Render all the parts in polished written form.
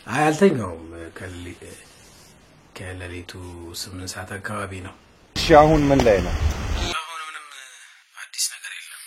አይ አልተኛውም ከሌሊቱ 8 ሰዓት አካባቢ ነው እሺ አሁን ምን ላይ ነው አሁን ምንም አዲስ ነገር የለም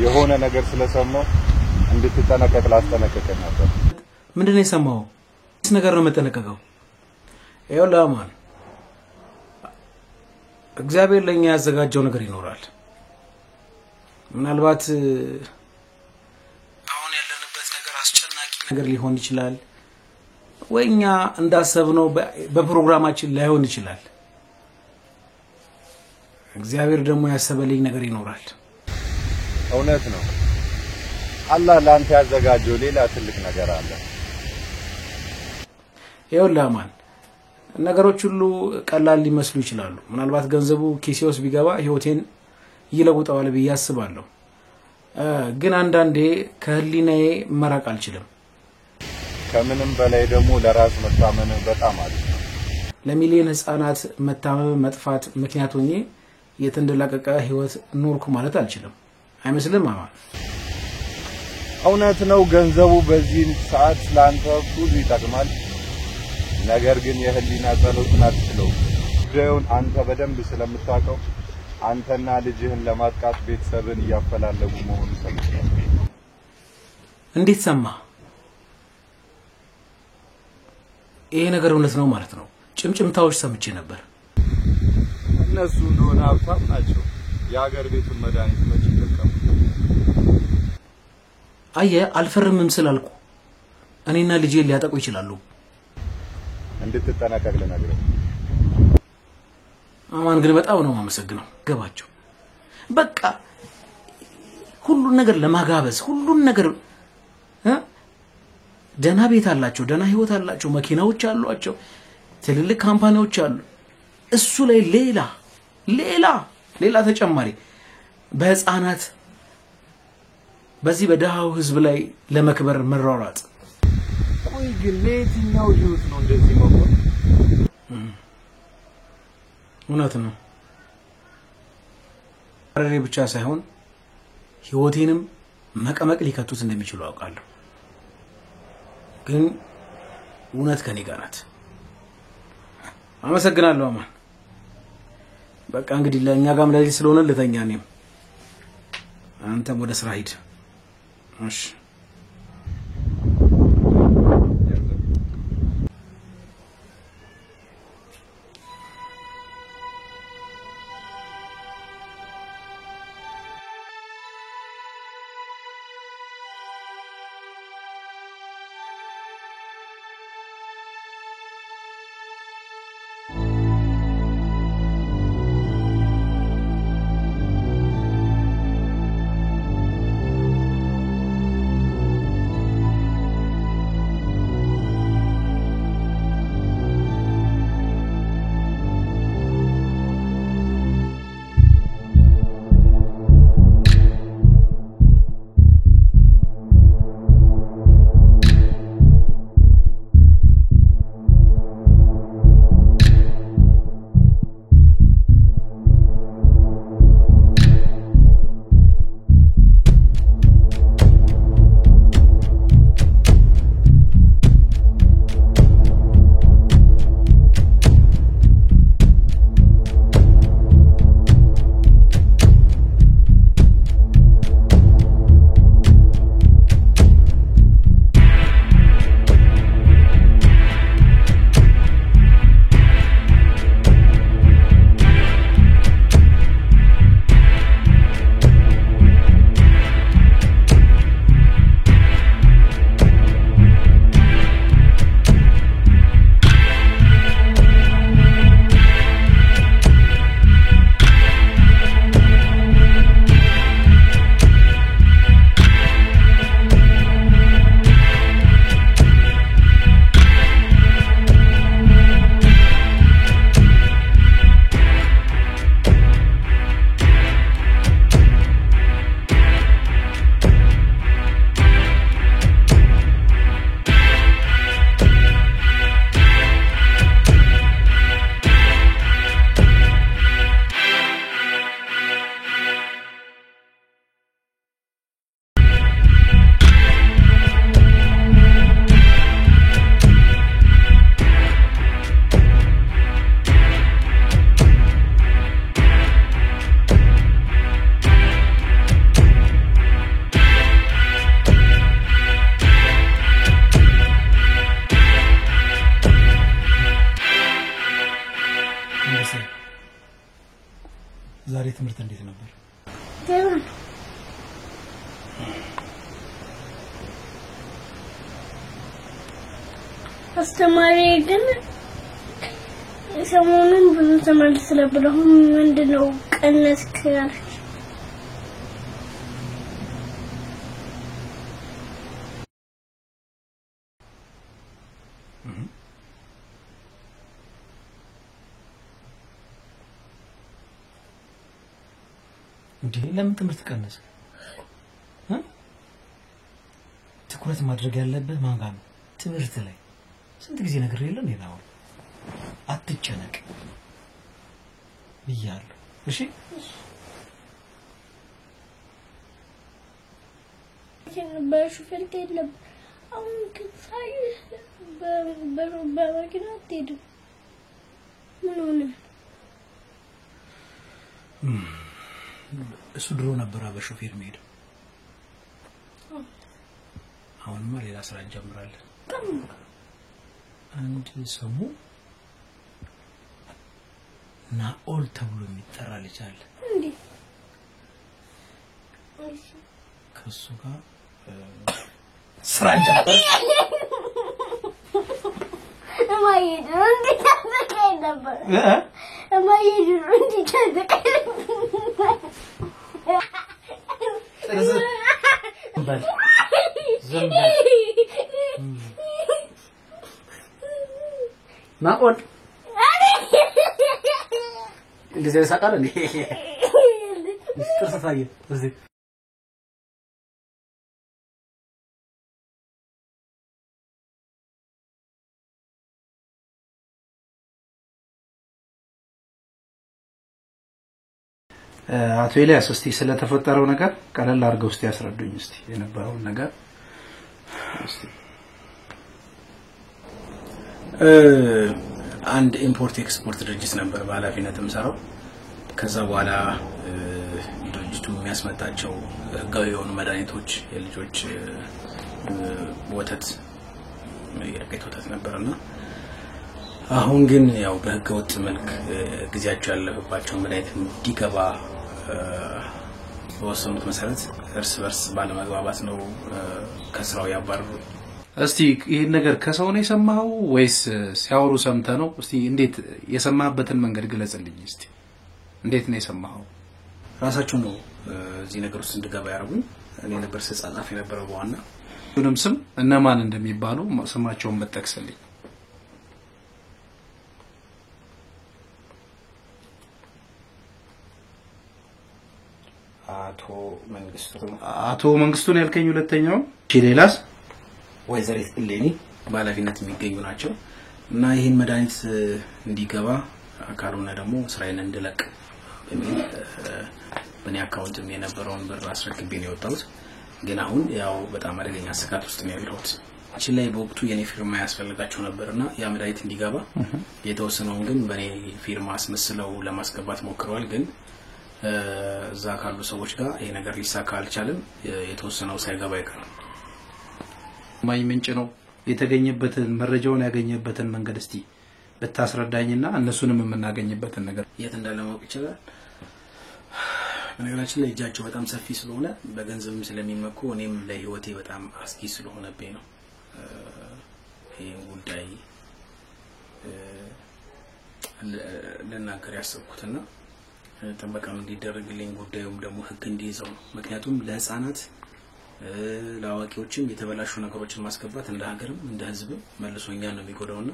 የሆነ ነገር ስለሰማው እንድትጠነቀቅ ላስጠነቀቀ ነበር ምንድነው የሰማው አዲስ ነገር ነው መጠነቀቀው ይኸውልህ እግዚአብሔር ለኛ ያዘጋጀው ነገር ይኖራል ምናልባት አሁን ያለንበት ነገር አስጨናቂ ነገር ሊሆን ይችላል ወይኛ እንዳሰብነው በፕሮግራማችን ላይሆን ይችላል እግዚአብሔር ደግሞ ያሰበልኝ ነገር ይኖራል እውነት ነው አላህ ላንተ ያዘጋጀው ሌላ ትልቅ ነገር አለ ይኸውልህ ነገሮች ሁሉ ቀላል ሊመስሉ ይችላሉ ምናልባት ገንዘቡ ኪሴውስ ቢገባ ህይወቴን ይለውጣዋል ብዬ አስባለሁ ግን አንዳንዴ ከህሊናዬ መራቅ አልችልም ከምንም በላይ ደግሞ ለራስ መታመን በጣም አሪፍ ነው ለሚሊዮን ህፃናት መታመም መጥፋት ምክንያት ሆኜ የተንደላቀቀ ህይወት ኖርኩ ማለት አልችልም አይመስልም አማን እውነት ነው ገንዘቡ በዚህ ሰዓት ላንተ ብዙ ይጠቅማል ነገር ግን የህሊና ጸሎትን አትችለው ጉዳዩን አንተ በደንብ ስለምታውቀው አንተና ልጅህን ለማጥቃት ቤተሰብን ያፈላልጉ መሆኑ ሰምተሃል እንዴት ሰማ ይሄ ነገር እውነት ነው ማለት ነው ጭምጭምታዎች ሰምቼ ነበር እነሱ እንደሆነ ሀብታም ናቸው የሀገር ቤቱን መድኃኒት መች ይጠቀሙ አልፈርምም ስላልኩ እኔና ልጄ ሊያጠቁ ይችላሉ እንድትጠነቀቅ ልነግርህ አማን ግን በጣም ነው ማመሰግነው ገባቸው በቃ ሁሉን ነገር ለማጋበዝ ሁሉን ነገር ደና ቤት አላቸው ደና ህይወት አላቸው መኪናዎች አሏቸው ትልልቅ ካምፓኒዎች አሉ እሱ ላይ ሌላ ተጨማሪ በህፃናት በዚህ በደሃው ህዝብ ላይ ለመክበር መራራጥ ቆይ ግን ለየትኛው ህይወት ነው እንደዚህ መቆም እውነት ነው አረሬ ብቻ ሳይሆን ህይወቴንም መቀመቅ ሊከቱት እንደሚችሉ አውቃለሁ ግን እውነት ከኔ ጋር ናት አመሰግናለሁ አማን በቃ እንግዲህ ለኛ ጋም ለዚህ ስለሆነ ለተኛ ነኝ አንተም ወደ ስራ ሂድ እሺ ዛሬ ትምህርት እንዴት ነበር? አስተማሪ ግን ሰሞኑን ብዙ ተማሪ ስለብለው ምንድነው ቀነስክ ያልሽ? እንዴ ለምን ትምህርት ቀነስክ? ትኩረት ማድረግ ያለብህ ማን ጋር ነው? ትምህርት ላይ ስንት ጊዜ ነገር የለም ይላው አትጨነቅ ይያሉ እሺ በሹፌር የለም አሁን ከሳይ በመኪና አትሄድም ምን ሆነ እሱ ድሮ ነበር በሹፌር መሄድ አሁንማ ሌላ ስራ እንጀምራለን አንድ ሰሙ ናኦል ተብሎ የሚጠራ ልጅ አለ እንዴ ከሱ ጋር ስራ እንጀምራለን እማዬ እንዴ ታዘቀኝ ነበር እማዬ እንዴ ታዘቀኝ ነበር ዘምባል ናኦል እንደዚህ ያሳቃል እንዴ ተሰፋየ እዚህ አቶ ኤልያስ እስቲ ስለተፈጠረው ነገር ቀለል አድርገው እስቲ ያስረዱኝ እስቲ የነበረው ነገር እስቲ አንድ ኢምፖርት ኤክስፖርት ድርጅት ነበር በኃላፊነት የምሰራው ከዛ በኋላ ድርጅቱ የሚያስመጣቸው ህጋዊ የሆኑ መድኃኒቶች የልጆች ወተት የረቀት ወተት ነበርና አሁን ግን ያው በህገወጥ መልክ ጊዜያቸው ያለፈባቸው መድኃኒት እንዲገባ በወሰኑት መሰረት እርስ በርስ ባለመግባባት ነው ከስራው ያባረሩ እስቲ ይሄን ነገር ከሰው ነው የሰማው ወይስ ሲያወሩ ሰምተ ነው እስቲ እንዴት የሰማበትን መንገድ ግለጽልኝ እስቲ እንዴት ነው የሰማው ራሳቸው ነው እዚህ ነገር ውስጥ እንድገባ ያረጉኝ እኔ ነበር ሰጻጻፍ የነበረው በዋና ሁሉም ስም እነማን እንደሚባሉ ስማቸውን መጠቅስልኝ አቶ መንግስቱን ያልከኝ ሁለተኛው ቺሌላስ ወይዘሪት እሌኒ ባለፊነት የሚገኙ ናቸው እና ይሄን መድኃኒት እንዲገባ አካሉና ደግሞ ስራዬን እንድለቅ በሚል በኔ አካውንትም የነበረውን ብር አስረክቤ ነው የወጣሁት ግን አሁን ያው በጣም አደገኛ ስጋት ውስጥ ነው ያለሁት እቺ ላይ በወቅቱ የኔ ፊርማ ያስፈልጋቸው ነበርና ያ መድኃኒት እንዲገባ የተወሰነውን ግን በኔ ፊርማ አስመስለው ለማስገባት ሞክረዋል ግን እዛ ካሉ ሰዎች ጋር ይሄ ነገር ሊሳካ አልቻለም የተወሰነው ሳይገባ ይቀራል ማይ ምንጭ ነው የተገኘበትን መረጃውን ያገኘበትን መንገድ እስቲ በታስረዳኝና እነሱንም የምናገኝበትን ነገር የት እንዳለማውቅ ይችላል ነገራችን ላይ እጃቸው በጣም ሰፊ ስለሆነ በገንዘብም ስለሚመኩ እኔም ለህይወቴ በጣም አስጊ ስለሆነብኝ ነው ይሄ ጉዳይ ለናገር ያሰብኩትና ተንበቃም እንዲደረግልኝ ጉዳዩም ደግሞ ህግ እንዲይዘው ምክንያቱም ለህፃናት ለአዋቂዎችም የተበላሹ ነገሮችን ማስገባት እንደ ሀገርም እንደ ህዝብም መልሶኛ ነው የሚጎዳውና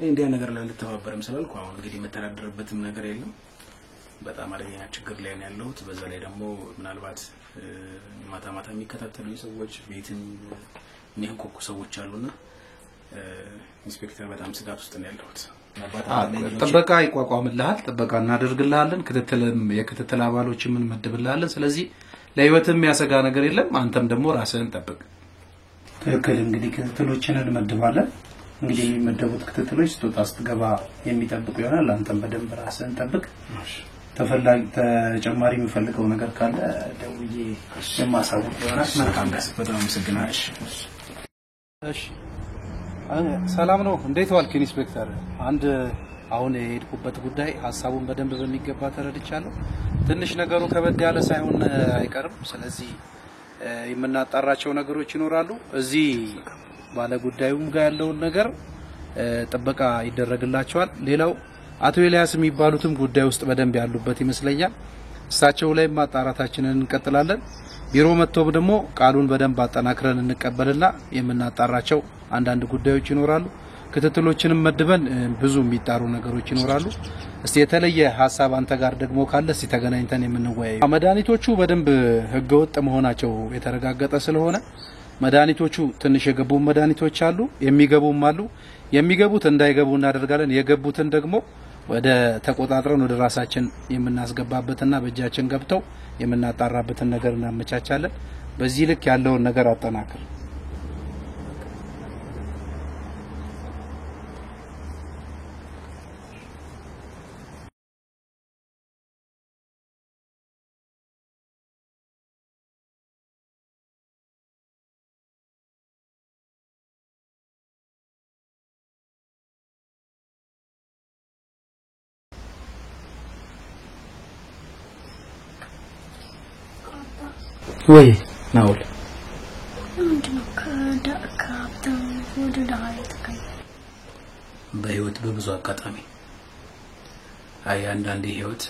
እንዲያ ነገር ላይ ልተባበርም ስላልኩ አሁን እንግዲህ መተዳደርበትም ነገር የለም በጣም አደገኛ ችግር ላይ ነው ያለሁት በዛ ላይ ደግሞ ምናልባት ማታ የሚከታተሉኝ ሰዎች ቤትን የሚያንቆቁ ሰዎች አሉና ኢንስፔክተር በጣም ስጋት ውስጥ ነው ያለሁት ጥበቃ ይቋቋምልሃል ጥበቃ እናደርግልሃለን የክትትል አባሎችን ምን መድብልሃለን ስለዚህ ለህይወትም ያሰጋ ነገር የለም አንተም ደግሞ ራስህን ጠብቅ ትክክል እንግዲህ ክትትሎችን እንመድባለን እንግዲህ የሚመደቡት ክትትሎች ስትገባ የሚጠብቁ ይሆናል አንተም በደንብ ራስህን ጠብቅ ተፈላጊ ተጨማሪ የሚፈልገው ነገር ካለ ደውዬ የማሳውቅ ይሆናል መልካም በጣም አመሰግናለሁ እሺ ሰላም ነው እንዴት ዋልክ ኢንስፔክተር አንድ አሁን የሄድኩበት ጉዳይ ሐሳቡን በደንብ በሚገባ ተረድቻለሁ ትንሽ ነገሩ ከበድ ያለ ሳይሆን አይቀርም ስለዚህ የምናጣራቸው ነገሮች ይኖራሉ እዚህ ባለ ጉዳዩም ጋር ያለው ነገር ጥበቃ ይደረግላቸዋል ሌላው አቶ ኤልያስ የሚባሉትም ጉዳይ ውስጥ በደንብ ያሉበት ይመስለኛል እሳቸው ላይ ማጣራታችንን እንቀጥላለን ቢሮ መጥተው ደግሞ ቃሉን በደንብ አጠናክረን እንቀበልና የምናጣራቸው አንዳንድ ጉዳዮች ይኖራሉ ክትትሎችንም መድበን ብዙ የሚጣሩ ነገሮች ይኖራሉ እስቲ የተለየ ሐሳብ አንተ ጋር ደግሞ ካለ እስቲ ተገናኝተን የምንወያየው መድኃኒቶቹ በደንብ ህገወጥ መሆናቸው የተረጋገጠ ስለሆነ መድኃኒቶቹ ትንሽ የገቡ መድኃኒቶች አሉ የሚገቡም አሉ የሚገቡት እንዳይገቡ እናደርጋለን የገቡትን ደግሞ ወደ ተቆጣጥረን ወደ ራሳችን የምናስገባበትና በእጃችን ገብተው የምናጣራበትን ነገር እናመቻቻለን በዚህ ልክ ያለውን ነገር አጠናክር ወይ ናውል ምንድነው ከሀብታም ወደ ድሃ የተቀየረ በህይወት በብዙ አጋጣሚ አንዳንዴ ህይወት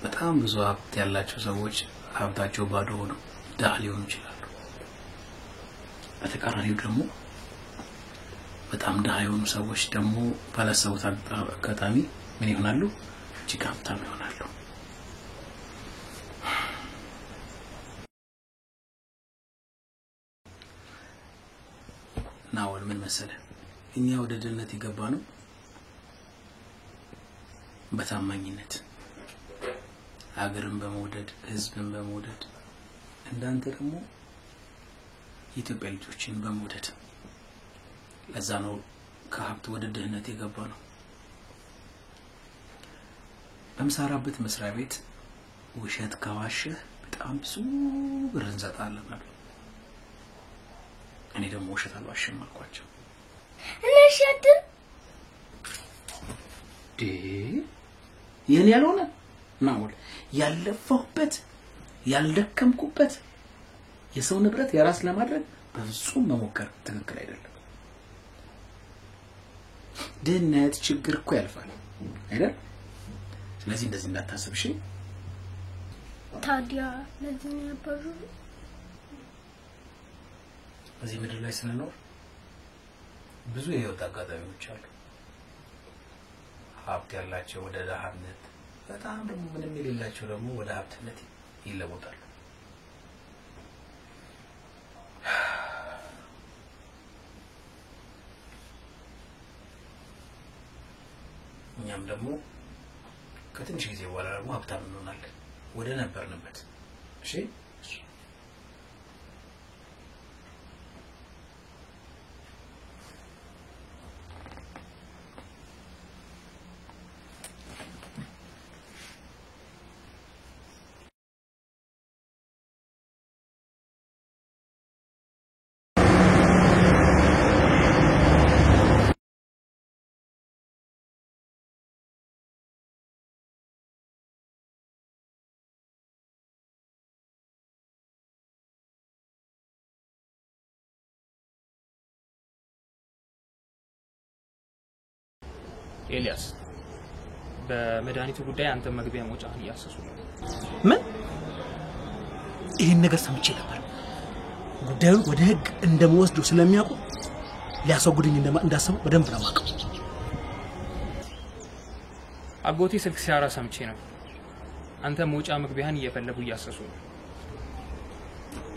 በጣም ብዙ ሀብት ያላቸው ሰዎች ሀብታቸው ባዶ ሆኖ ድሃ ሊሆኑ ይችላሉ በተቃራኒው ደግሞ በጣም ድሃ የሆኑ ሰዎች ደግሞ ባላሰቡት አጋጣሚ ምን ይሆናሉ እጅግ ሀብታም ይሆናሉ ናውል ምን መሰለ እኛ ወደ ድነት ይገባነው በታማኝነት ሀገርን በመውደድ ህዝብን በመውደድ እንዳንተ ደግሞ የኢትዮጵያ ልጆችን በመውደድ ለዛ ነው ከሀብት ወደ ድህነት የገባነው በመሳራበት መስሪያ ቤት ውሸት ካዋሸህ በጣም ብዙ ብር እንሰጣለን ማለት እኔ ደግሞ ውሸት አልዋሽም አልኳቸው እነሸት የኔ ያልሆነ ናውል ያለፈውበት ያልደከምኩበት የሰው ንብረት የራስ ለማድረግ በፍጹም መሞከር ትክክል አይደለም ድህነት ችግር እኮ ያልፋል አይደል ስለዚህ እንደዚህ እንዳታስብ እሺ ታዲያ ለዚህ ነበር በዚህ ምድር ላይ ስንኖር ብዙ የህይወት አጋጣሚዎች አሉ ሀብት ያላቸው ወደ ድሃነት በጣም ደግሞ ምንም የሌላቸው ደግሞ ወደ ሀብትነት ይለወጣሉ እኛም ደግሞ ከትንሽ ጊዜ በኋላ ደግሞ ሀብታም እንሆናለን ወደ ነበርንበት እሺ ኤልያስ በመድኃኒቱ ጉዳይ አንተ መግቢያ ሞጫን ያሰሱ ነው ምን ይሄን ነገር ሰምቼ ነበር ጉዳዩን ወደ ህግ እንደምወስደው ስለሚያውቁ ሊያስወግዱኝ እንዳሰቡ በደንብ ነው ማቀው አጎቴ ስልክ ሲያራ ሰምቼ ነው አንተ ሞጫ መግቢያን እየፈለጉ ያሰሱ ነው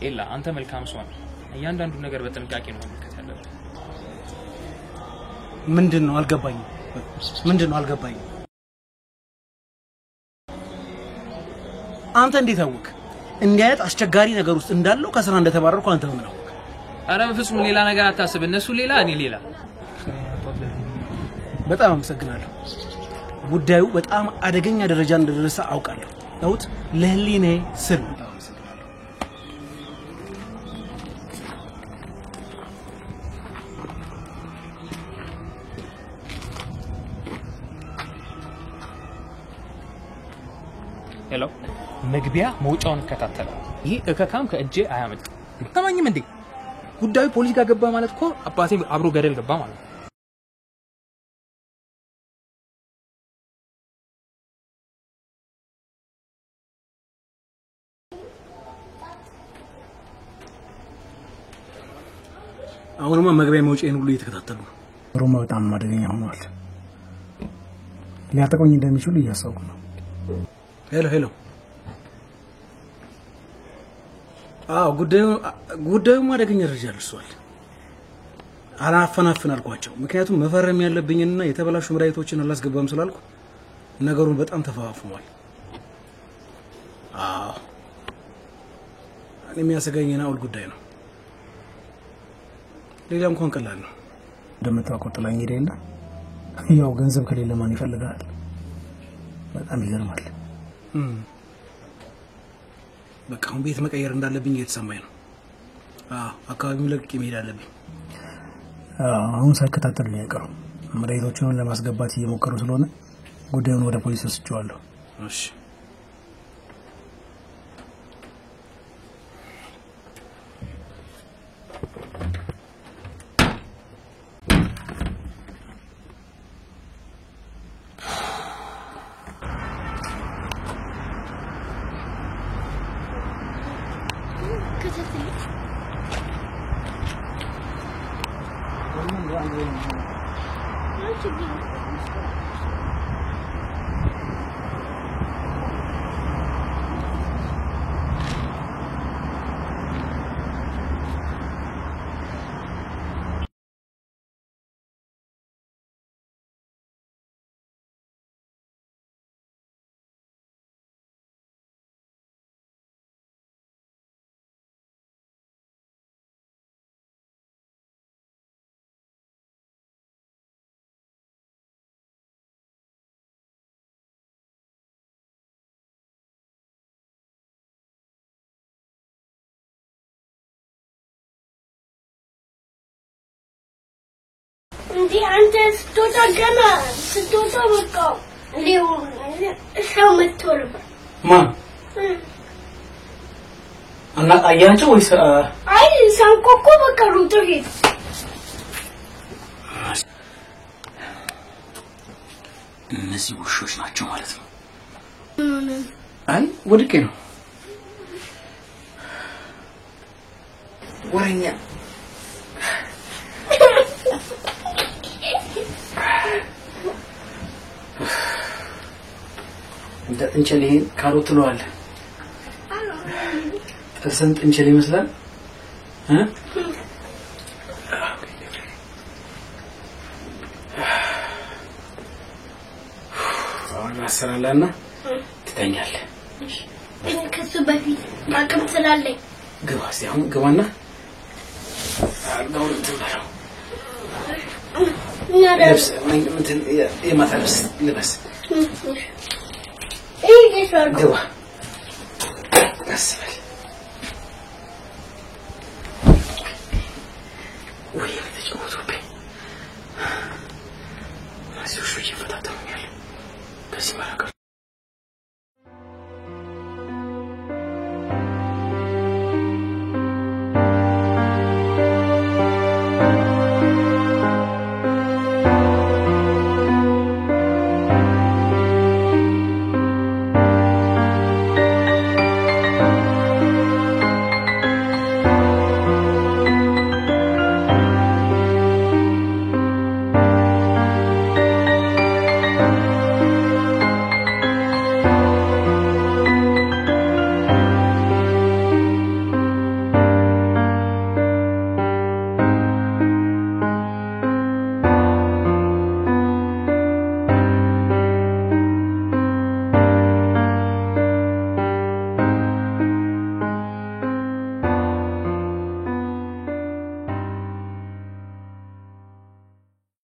ኤላ አንተ መልካም ሰው ነህ እያንዳንዱ ነገር በጥንቃቄ ነው መከታተል ያለብህ ምንድነው አልገባኝም አንተ እንዴት አወቅ እንዲህ አይነት አስቸጋሪ ነገር ውስጥ እንዳለው ከስራ እንደተባረርኩ አንተ ምን አወቅ አረ በፍጹም ሌላ ነገር አታስብ እነሱ ሌላ እኔ ሌላ በጣም አመሰግናለሁ ጉዳዩ በጣም አደገኛ ደረጃ እንደደረሰ አውቃለሁ ለውጥ ለህሊኔ ስል ሄሎ መግቢያ መውጫውን ከታተለው ይሄ እከካም ከእጄ አያመልጥ ተማኝም እንዴ ጉዳዩ ፖሊስ ጋር ገባ ማለት እኮ አባቴ አብሮ ገደል ገባ ማለት አሁንማ መግቢያ መውጫዬን ሁሉ እየተከታተሉ ሮማ በጣም ማደገኛ ሆኗል ሊያጠቁኝ እንደሚችሉ እያሰብኩ ነው ሄሎ ጉዳዩ ማደገኛ ደረጃ ደርሷል አላፈናፍን አልኳቸው ምክንያቱም መፈረም ያለብኝና የተበላሹ መድኃኒቶችን አላስገባም ስላልኩ ነገሩን በጣም ተፋፍሟል እኔ የሚያሰጋኝና አውል ጉዳይ ነው ሌላ እንኳን ቀላል ነው እንደምታውቀው ጥላኝ ሄደና ያው ገንዘብ ከሌለ ማን ይፈልጋል በጣም ይገርማል በቃ አሁን ቤት መቀየር እንዳለብኝ እየተሰማኝ ነው አካባቢውን ለቅቄ መሄድ አለብኝ አሁን ሳይከታተሉኝ አይቀሩ መድኃኒቶቹን ለማስገባት እየሞከሩ ስለሆነ ጉዳዩን ወደ ፖሊስ ወስጄዋለሁ እሺ እንዴ አንተ ስትወጣ በቃ ሌው ሰው መጥቶልባ ማን አና አያንቺ ወይስ አይ ሳንኮኮ በቃ ሩጦ ሄደ እነዚህ ውሾች ናቸው ማለት ነው አይ ወድቄ ነው ወረኛ እንደ እንጨሌ ካሮት ነው አለ ተሰንት እንጨሌ ይመስላል አሁን አሰራላና ትተኛለህ ከሱ በፊት ማቀም ስላለኝ ግባ እስቲ አሁን ግባና አልጋውን ትብላው ልብስ እንትን የማታ ልብስ ልበስ ግባ አስበል ወይ ተጫወቱብኝ እዚህ ውሾች ይፈታተኑኛል ከዚህ መራቀር